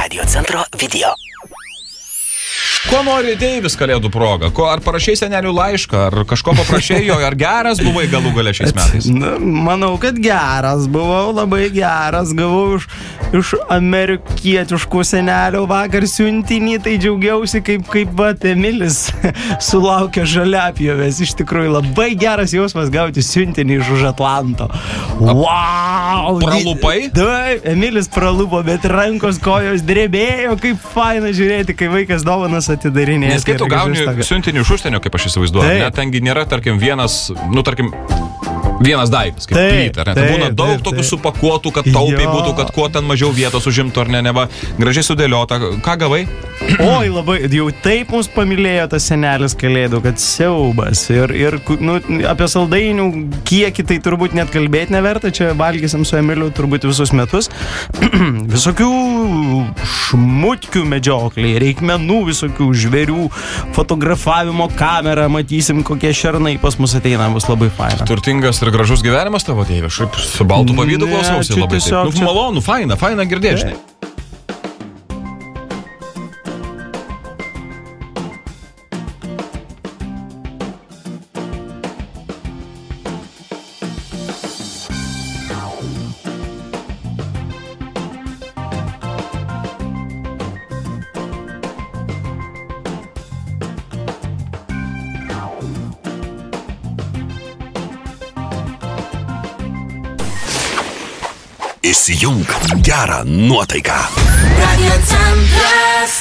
Radio centro video. Ko nori Deivis kalėdų proga? Ar parašai senelių laišką, ar kažko paprašai jo, ar geras buvai galų gale šiais metais? Na, manau, kad geras buvau, labai geras. Gavau iš amerikietiškų senelių vakar siuntinį, tai džiaugiausi, kaip vat Emilis sulaukė žaliapjovės. Iš tikrųjų, labai geras jausmas gauti siuntinį iš už Atlanto. Wow! Pralupai? Taip, Emilis pralupo, bet rankos kojos drebėjo, kaip faina žiūrėti, kai vaikas dovanas atidarinėja. Nes kai tu gauni siuntinį iš užsienio, kaip aš įsivaizduoju, net tengi nėra, tarkim, vienas daiktas, kaip plyta, ar ne? Tai būna daug tokių supakuotų, kad taupiai būtų, kad kuo ten mažiau vietos užimtų, ar ne, neva gražiai sudėliota. Ką gavai? Oi, labai, jau taip mus pamilėjo tas senelis kalėdų, kad siaubas. Ir apie saldainių kiekį tai turbūt net kalbėti neverta, čia valgysim su Emiliu turbūt visus metus. Visokių šmutkių medžiokliai, reikmenų visokių žvėrių, fotografavimo kamerą, matysim, kokie šernai pas mus ateina, bus labai faina. Turtingas ir gražus gyvenimas tavo, Deivi, šiaip su baltų pavydu klausausi labai. Tiesiog, malonu, faina girdėti, žinai. Įsijunk gerą nuotaiką. Radio centras.